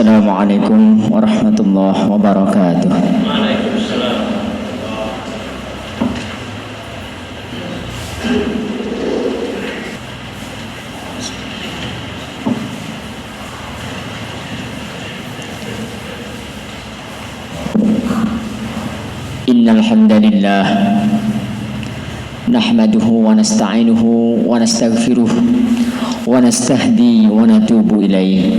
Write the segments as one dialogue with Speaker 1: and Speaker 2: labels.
Speaker 1: Assalamualaikum warahmatullahi wabarakatuh.
Speaker 2: Waalaikumsalam.
Speaker 1: Innal hamdalillah nahmaduhu wa nasta'inuhu wa nastaghfiruh wa nastahdi wa natubu ilayh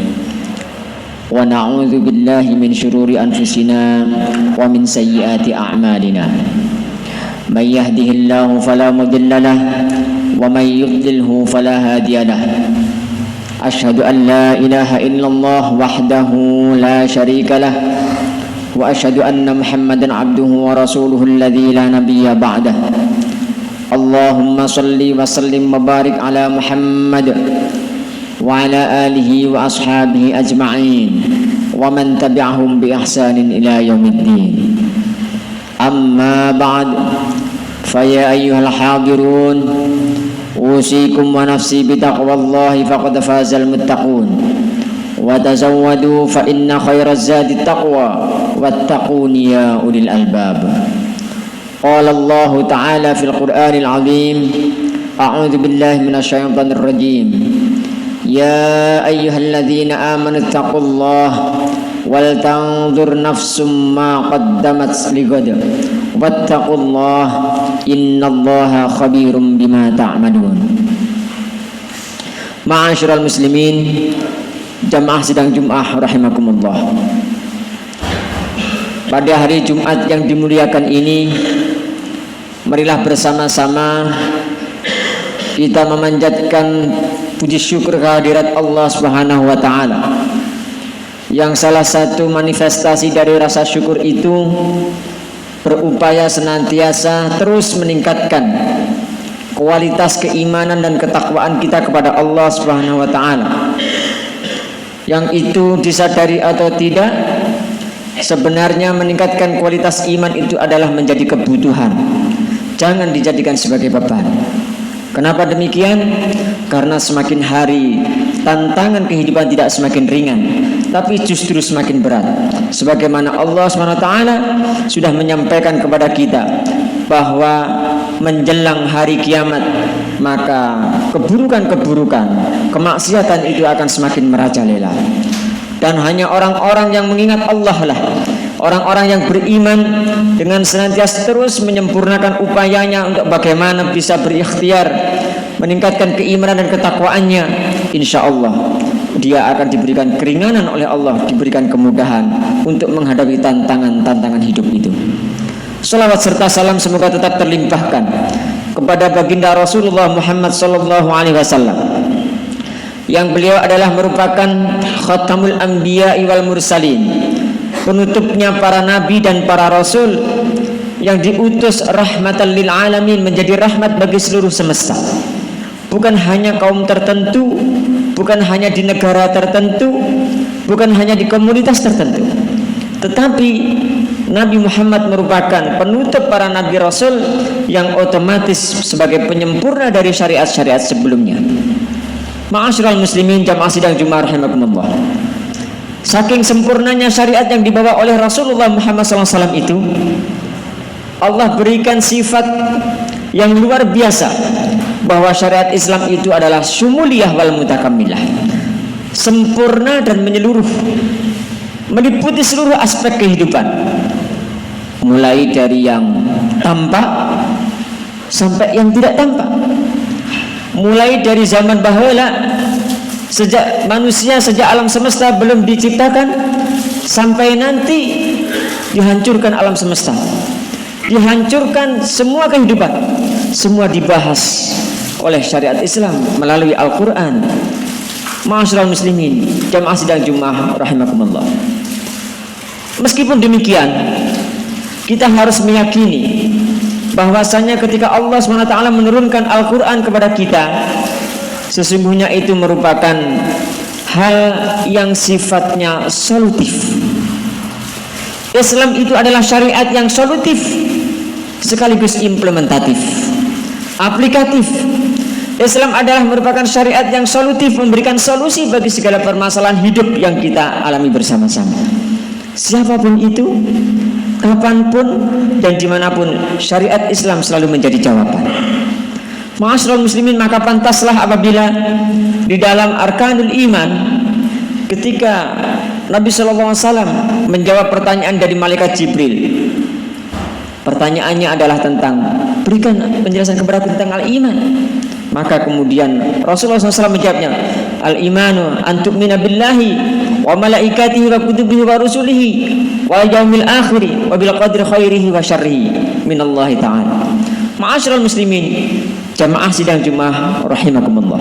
Speaker 1: wa na'udzu billahi min syururi anfusina wa min sayyiati a'malina. May yahdihillahu fala mudilla lahu wa may yudlilhu fala hadiya lahu. Asyhadu an la ilaha illallah wahdahu la syarika lahu wa asyhadu anna Muhammadan abduhu wa rasuluhu alladzi la nabiyya ba'dah. Allahumma salli wa sallim wa barik ala Muhammad wa ala alihi wa ashabihi ajma'in wa man tabi'ahum bi ihsanin ila yaumiddin. Amma ba'd, fa ya ayyuhal hadirun usikum wa nafsi bi taqwallahi faqad fazal muttaqun wa tazawwadu fa inna khairaz zadi taqwa wattaquni ya ulil albab. Qala Allah Ta'ala fil Qur'anil Azim, a'udzu billahi minasyaitonir rajim. Ya ayyuhalladzina amanu taqullaha wal tanzur nafsum ma qaddamat lighad wattaqullaha innallaha khabirum bima ta'malun. Ma'asyiral muslimin, jamaah sidang Jumat rahimakumullah. Pada hari Jumat yang dimuliakan ini, marilah bersama-sama kita memanjatkan puji syukur kehadirat Allah Subhanahu wa taala. Yang salah satu manifestasi dari rasa syukur itu berupaya senantiasa terus meningkatkan kualitas keimanan dan ketakwaan kita kepada Allah Subhanahu wa taala. Yang itu disadari atau tidak, sebenarnya meningkatkan kualitas iman itu adalah menjadi kebutuhan, jangan dijadikan sebagai beban. Kenapa demikian? Karena semakin hari tantangan kehidupan tidak semakin ringan, tapi justru semakin berat. Sebagaimana Allah SWT sudah menyampaikan kepada kita bahwa menjelang hari kiamat, maka keburukan-keburukan, kemaksiatan itu akan semakin merajalela. Dan hanya orang-orang yang mengingat Allah lah, orang-orang yang beriman dengan senantiasa terus menyempurnakan upayanya untuk bagaimana bisa berikhtiar meningkatkan keimanan dan ketakwaannya, insya Allah dia akan diberikan keringanan oleh Allah, diberikan kemudahan untuk menghadapi tantangan-tantangan hidup itu. Salawat serta salam semoga tetap terlimpahkan kepada baginda Rasulullah Muhammad sallallahu alaihi wasallam, yang beliau adalah merupakan khatamul anbiya'i wal mursalin, penutupnya para nabi dan para rasul, yang diutus rahmatan lil alamin, menjadi rahmat bagi seluruh semesta. Bukan hanya kaum tertentu, bukan hanya di negara tertentu, bukan hanya di komunitas tertentu, tetapi Nabi Muhammad merupakan penutup para nabi rasul yang otomatis sebagai penyempurna dari syariat-syariat sebelumnya. Ma'asyiral muslimin, jamaah sidang Jumat rahimakumullah. Saking sempurnanya syariat yang dibawa oleh Rasulullah Muhammad SAW itu, Allah berikan sifat yang luar biasa, bahwa syariat Islam itu adalah syumuliyah wal mutakamilah, sempurna dan menyeluruh, meliputi seluruh aspek kehidupan, mulai dari yang tampak sampai yang tidak tampak. Mulai dari zaman bahula, sejak manusia, sejak alam semesta belum diciptakan, sampai nanti dihancurkan alam semesta, dihancurkan semua kehidupan, semua dibahas oleh syariat Islam melalui Al-Quran. Ma'asyiral muslimin, jamaah sidang Jumat rahimakumullah. Meskipun demikian, kita harus meyakini bahwasanya ketika Allah SWT menurunkan Al-Quran kepada kita, sesungguhnya itu merupakan hal yang sifatnya solutif. Islam itu adalah syariat yang solutif sekaligus implementatif, aplikatif, Islam adalah merupakan syariat yang solutif, memberikan solusi bagi segala permasalahan hidup yang kita alami bersama-sama. Siapapun itu, kapanpun dan dimanapun, syariat Islam selalu menjadi jawaban. Ma'asyiral muslimin, maka pantaslah apabila di dalam arkanul iman, ketika Nabi SAW menjawab pertanyaan dari malaikat Jibril, pertanyaannya adalah tentang berikan penjelasan kepada aku tentang al-iman. Maka kemudian Rasulullah SAW menjawabnya, al-imanu an tu'mina billahi wa malaikatihi wa kutubihi wa rusulihi wa yaumil akhiri wa bil qadri khairihi wa syarrihi minallahi ta'ala. Ma'asyiral muslimin, jamaah sidang Jumat rahimakumullah.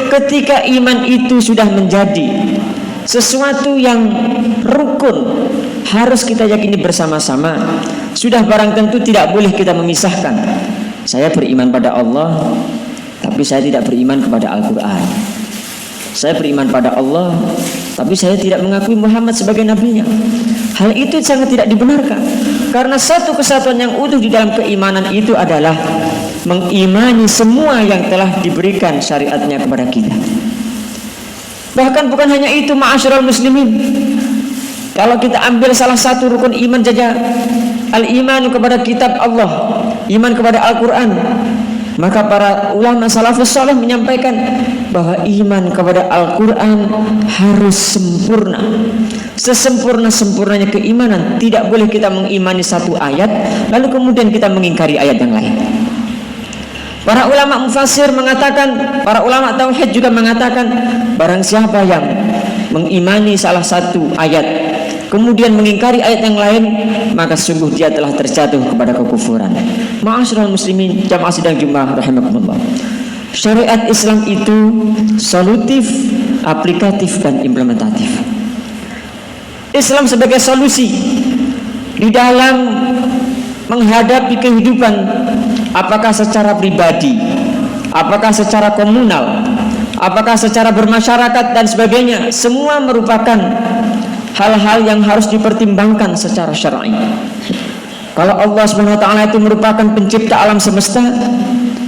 Speaker 1: Ketika iman itu sudah menjadi sesuatu yang rukun, harus kita yakini bersama-sama, sudah barang tentu tidak boleh kita memisahkan. Saya beriman pada Allah, tapi saya tidak beriman kepada Al-Quran. Saya beriman pada Allah, tapi saya tidak mengakui Muhammad sebagai nabinya. Hal itu sangat tidak dibenarkan, karena satu kesatuan yang utuh di dalam keimanan itu adalah mengimani semua yang telah diberikan syariatnya kepada kita. Bahkan bukan hanya itu, ma'asyiral muslimin, kalau kita ambil salah satu rukun iman saja, al-imanu kepada kitab Allah, iman kepada Al-Quran, maka para ulama salafus saleh menyampaikan bahwa iman kepada Al-Quran harus sempurna. Sesempurna-sempurnanya keimanan, tidak boleh kita mengimani satu ayat lalu kemudian kita mengingkari ayat yang lain. Para ulama mufassir mengatakan, para ulama tauhid juga mengatakan, barang siapa yang mengimani salah satu ayat kemudian mengingkari ayat yang lain, maka sungguh dia telah terjatuh kepada kekufuran. Ma'asyiral muslimin, jamaah sidang Jumat rahimakumullah. Syariat Islam itu solutif, aplikatif dan implementatif. Islam sebagai solusi di dalam menghadapi kehidupan, apakah secara pribadi, apakah secara komunal, apakah secara bermasyarakat dan sebagainya, semua merupakan hal-hal yang harus dipertimbangkan secara syar'i. Kalau Allah SWT itu merupakan pencipta alam semesta,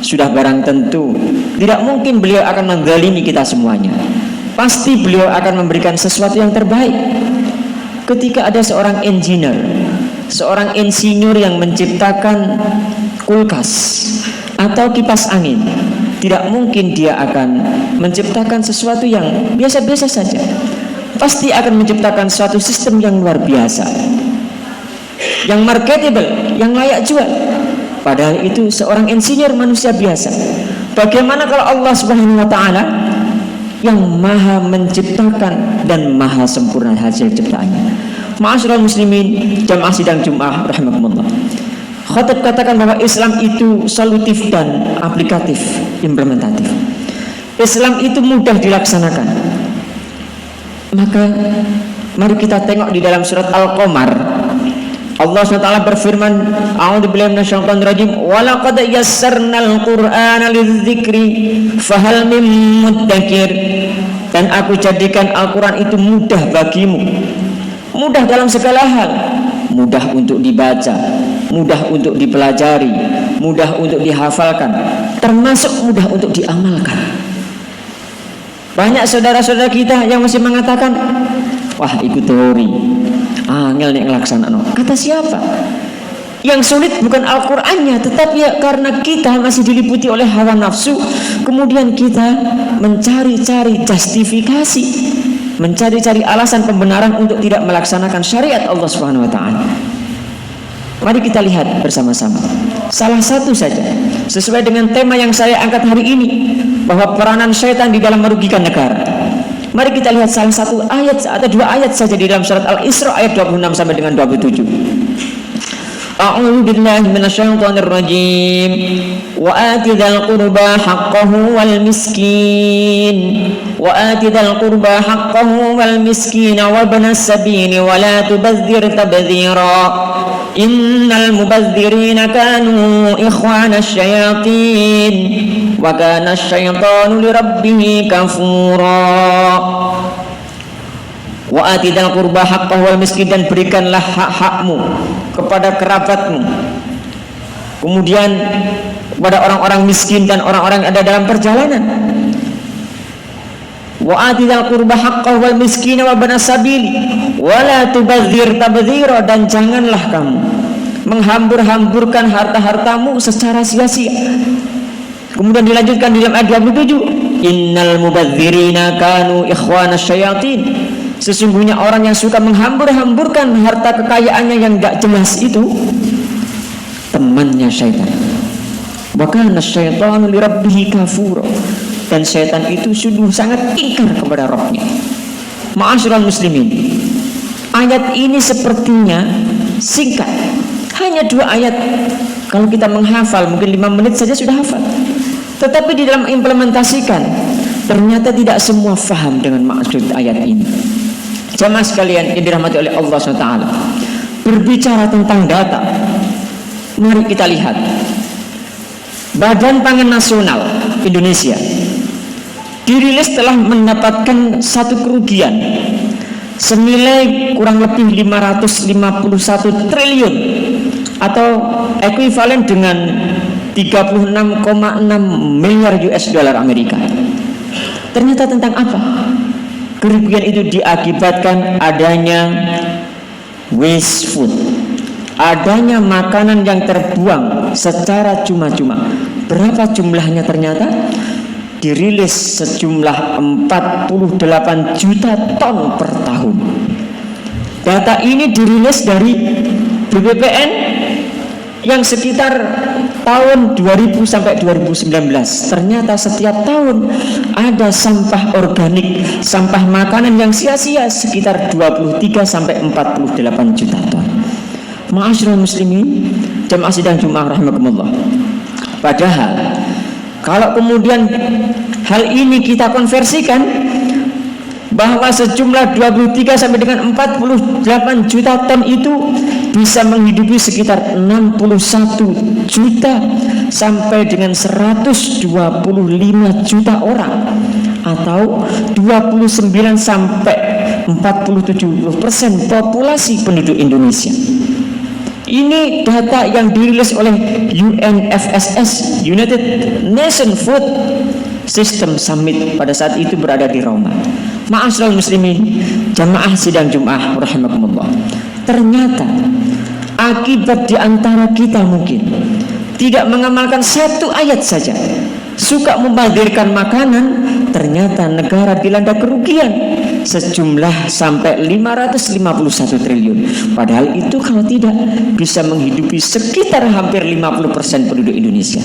Speaker 1: sudah barang tentu tidak mungkin beliau akan menzalimi kita semuanya. Pasti beliau akan memberikan sesuatu yang terbaik. Ketika ada seorang engineer, seorang insinyur yang menciptakan kulkas atau kipas angin, tidak mungkin dia akan menciptakan sesuatu yang biasa-biasa saja. Pasti akan menciptakan suatu sistem yang luar biasa, yang marketable, yang layak jual. Padahal itu seorang insinyur manusia biasa. Bagaimana kalau Allah Subhanahu wa taala yang maha menciptakan dan maha sempurna hasil ciptaannya? Ma'asyiral muslimin, jamaah sidang Jumat rahimakumullah. Khatib katakan bahwa Islam itu solutif dan aplikatif, implementatif. Islam itu mudah dilaksanakan. Maka mari kita tengok di dalam surat Al-Qamar, Allah SWT berfirman, a'udzubillahi minasyaitonir rajim, wa laqad yassarnal qur'ana lidzikri fahal mim muddakir. Dan aku jadikan Al-Quran itu mudah bagimu, mudah dalam segala hal, mudah untuk dibaca, mudah untuk dipelajari, mudah untuk dihafalkan, termasuk mudah untuk diamalkan. Banyak saudara-saudara kita yang masih mengatakan, wah ikut teori, angel nek ngelaksanakno. Kata siapa? Yang sulit bukan Al-Qur'annya, tetapi ya karena kita masih diliputi oleh hawa nafsu, kemudian kita mencari-cari justifikasi, mencari-cari alasan pembenaran untuk tidak melaksanakan syariat Allah Subhanahu wa taala. Mari kita lihat bersama-sama salah satu saja sesuai dengan tema yang saya angkat hari ini, bahwa peranan syaitan di dalam merugikan negara. Mari kita lihat salah satu ayat atau dua ayat saja di dalam surat Al-Isra ayat 26 sampai dengan 27. A'udzu billahi minasyaitonir rajim. Wa ati dzal qurba haqqahu wal miskin. Wa ati dzal qurba haqqahu wal miskin wa ibnas sabil wa la tubadzir tabdzira. Innal mubadzirina kanu ikhwanasy syayatin wa kana asy-syaitanu lirabbih kafura. Wa atidal qurba haqqahu wal miskin, dan berikanlah hak-hakmu kepada kerabatmu. kemudian kepada orang-orang miskin dan orang-orang yang ada dalam perjalanan. Wa atidal qurba haqqahu wal miskina wa banas sabili wa la tubadzir tabdzira, dan janganlah kamu menghambur-hamburkan harta-hartamu secara sia-sia. Kemudian dilanjutkan di dalam ayat 27, innal mubadzirina kanu ikhwanas syayatin, sesungguhnya orang yang suka menghambur-hamburkan harta kekayaannya yang tidak jelas itu temannya syaitan. Wa kana syaitanu li rabbih kafura, dan syaitan itu sungguh sangat ingkar kepada Rabbnya. Ma'asyiral muslimin, ayat ini sepertinya singkat, hanya 2 ayat. Kalau kita menghafal mungkin 5 menit saja sudah hafal. Tetapi di dalam implementasikan ternyata tidak semua faham dengan maksud ayat ini. Jamaah sekalian yang dirahmati oleh Allah SWT, berbicara tentang data, mari kita lihat Badan Pangan Nasional Indonesia dirilis telah mendapatkan satu kerugian senilai kurang lebih 551 triliun atau ekuivalen dengan 36,6 miliar US dollar Amerika. Ternyata tentang apa? Kerugian itu diakibatkan adanya waste food, adanya makanan yang terbuang secara cuma-cuma. Berapa jumlahnya? Ternyata dirilis sejumlah 48 juta ton per tahun. Data ini dirilis dari BPPN yang sekitar tahun 2000 sampai 2019. Ternyata setiap tahun ada sampah organik, sampah makanan yang sia-sia sekitar 23 sampai 48 juta ton. Ma'asyiral muslimin, jamaah sidang Jumat rahimakumullah. Padahal kalau kemudian hal ini kita konversikan bahwa sejumlah 23 sampai dengan 48 juta ton itu bisa menghidupi sekitar 61 juta sampai dengan 125 juta orang, atau 29 sampai 47% populasi penduduk Indonesia. Ini data yang dirilis oleh UNFSS, United Nations Food System Summit, pada saat itu berada di Roma. Ma'asyiral muslimin, jamaah sidang Jumat rahimakumullah. Ternyata akibat di antara kita mungkin tidak mengamalkan satu ayat saja, suka membazirkan makanan, ternyata negara dilanda kerugian sejumlah sampai 551 triliun. Padahal itu kalau tidak bisa menghidupi sekitar hampir 50% penduduk Indonesia.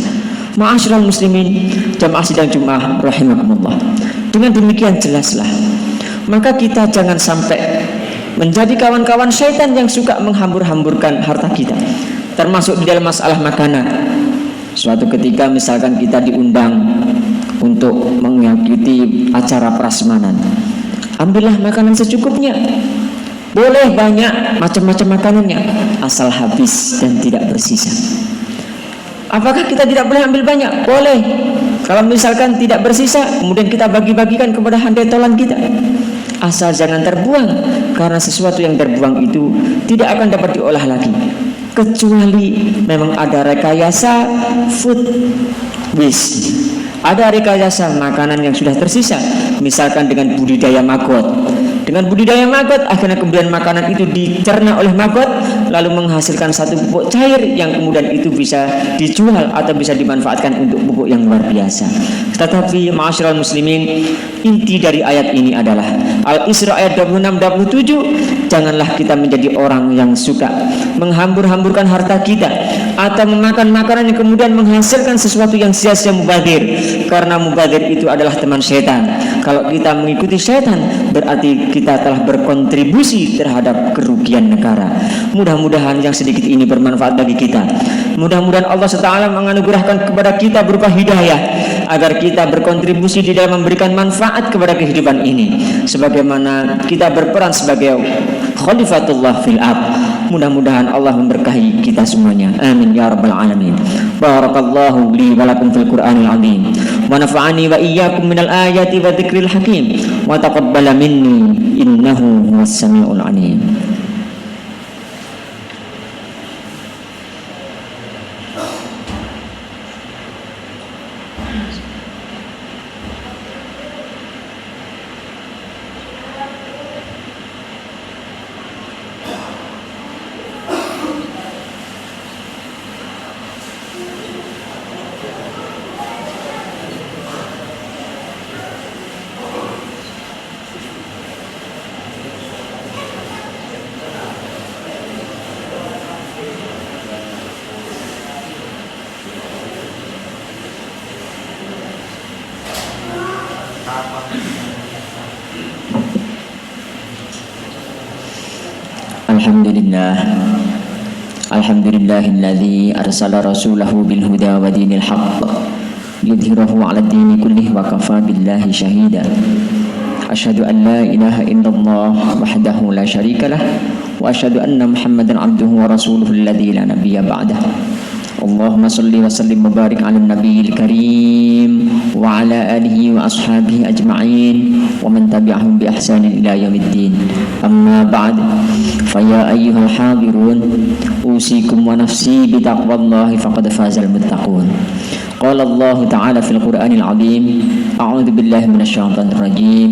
Speaker 1: Ma'asyiral muslimin, jamaah sidang Jumat rahimakumullah. Dengan demikian jelaslah, maka kita jangan sampai menjadi kawan-kawan syaitan yang suka menghambur-hamburkan harta kita, termasuk di dalam masalah makanan. Suatu ketika misalkan kita diundang untuk mengikuti acara prasmanan, ambillah makanan secukupnya. Boleh banyak macam-macam makanannya, asal habis dan tidak bersisa. Apakah kita tidak boleh ambil banyak? Boleh. Kalau misalkan tidak bersisa, kemudian kita bagi-bagikan kepada handai tolan kita, asal jangan terbuang, karena sesuatu yang terbuang itu tidak akan dapat diolah lagi, kecuali memang ada rekayasa food waste, ada rekayasa makanan yang sudah tersisa, misalkan dengan budidaya maggot. Dengan budidaya maggot, akhirnya kemudian makanan itu dicerna oleh maggot, lalu menghasilkan satu pupuk cair yang kemudian itu bisa dijual atau bisa dimanfaatkan untuk pupuk yang luar biasa. Tetapi ma'asyiral muslimin, inti dari ayat ini adalah Al-Isra ayat 26-27, janganlah kita menjadi orang yang suka menghambur-hamburkan harta kita atau memakan makanan yang kemudian menghasilkan sesuatu yang sia-sia, mubadzir, karena mubadzir itu adalah teman syaitan. Kalau kita mengikuti syaitan, berarti kita telah berkontribusi terhadap kerugian negara. Mudah-mudahan yang sedikit ini bermanfaat bagi kita. Mudah-mudahan Allah SWT menganugerahkan kepada kita berupa hidayah, agar kita berkontribusi di dalam memberikan manfaat kepada kehidupan ini, sebagaimana kita berperan sebagai khalifatullah fil ard. Mudah-mudahan Allah memberkahi kita semuanya. Amin ya rabbal alamin. Barakallahu li wa lakum fil Qur'anil azim, wa nafa'ani wa iyyakum minal ayati wa dzikril hakim, wa taqabbala minni innahu huwas samiul alim. Alhamdulillah. Alhamdulillahilladzi arsala rasulahu bil huda wa dinil haqq yudhhirahu 'ala ad-dini kullih wa kafa billahi shahida. Asyhadu an la ilaha illallah wahdahu la syarikalah wa asyhadu anna Muhammadan 'abduhu wa rasuluhu alladzi la nabiyya ba'dah. Allahumma salli wa sallim wa barik 'ala an-nabiyil karim wa 'ala alihi wa ashabihi ajma'in wa man tabi'ahum bi ihsanin ila yaumiddin. Amma ba'd. Fa ya ayyuhal hadirun usikum wa nafsi bi taqwallahi faqad fazal muttaqun. Qala Allah ta'ala fil Qur'anil 'azim. A'udzu billahi minasy syaithanir rajim.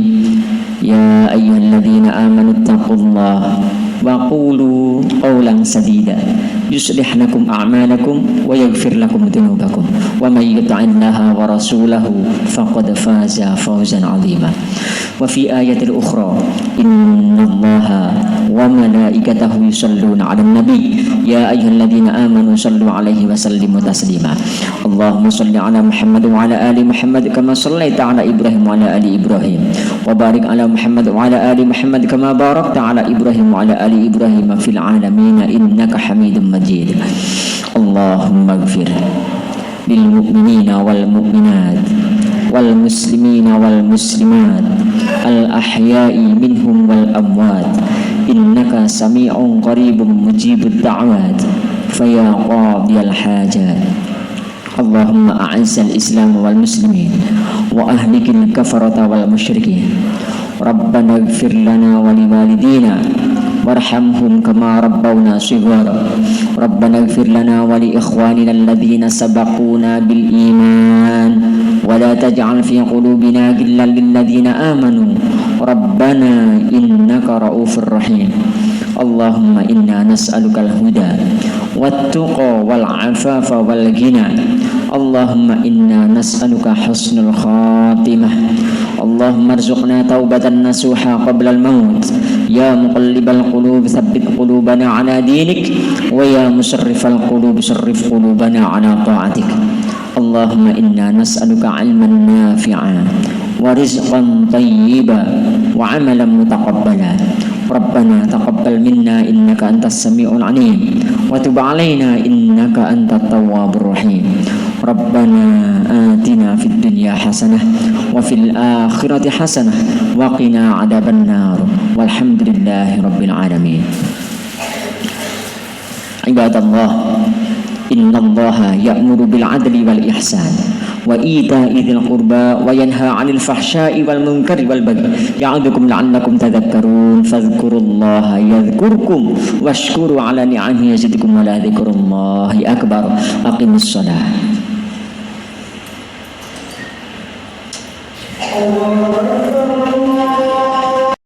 Speaker 1: Ya ayyuhalladzina amanu taqullaha wa qulu qawlan sadida yuslih lakum a'malakum wa yaghfir lakum dhunubakum wa may yuti'illaha wa rasulahu faqad faza fawzan 'azima. Wa fi ayatil ukhra innallaha wa malaikatahu yusalluna 'alan nabi ya ayyuhalladzina amanu sallu 'alaihi wa sallimu taslima. Allahumma salli 'ala Muhammad wa 'ala ali Muhammad kama shallaita 'ala Ibrahim wa 'ala ali Ibrahim wa barik 'ala Muhammad wa 'ala ali Muhammad kama barakta 'ala Ibrahim wa 'ala ali Ibrahim fil 'alamin innaka Hamidum Majid. Allahumma ighfir lil mu'minina wal mu'minat wal muslimina wal muslimat al ahya'i minhum wal amwat innaka sami'un qaribun mujibud da'wat faya qadiyal hajat. Allahumma a'azzal islam wal muslimin wa ahlikil kafarata wal musyrikin. Rabbana ighfir lana wa liwalidina warhamhum kama rabbawna shighara. Rabbana ighfir lana wa li ikhwanina alladhina sabaquna bil iman wa la taj'al fi qulubina ghillan lil ladzina amanu rabbana innaka raufur rahim. Allahumma inna nas'aluka al-huda wat-tuqa wal-'afafa wal-ghina. Allahumma inna nas'aluka husnul khatimah. Allahumma arzuqna taubatan nasuha qabla al-maut. Ya muqallibal qulub tsabbit qulubana ala dinik wa ya musarrifal qulub sarrif qulubana ala ta'atik. Allahumma inna nas'aluka 'ilman nafi'a wa rizqan thayyiban wa 'amalan mutaqabbala. Rabbana taqabbal minna innaka antas sami'ul 'alim wa tub 'alaina innaka antat tawwabur rahim. Rabbana atina fid dunya hasanah wa fil akhirati hasanah wa qina 'adzabannar. Walhamdulillahi rabbil alamin. Ibadallah, innallaha ya'muru bil 'adli wal ihsan wa ita'i dzil qurba wa yanha 'anil fahsya'i wal munkari wal baghi ya'idzukum la'allakum tadhakkarun. Fadhkurullaha yadhkurkum washkuru 'ala ni'amihi yazidkum wa la dzikrullahi akbar. Aqimus shalah.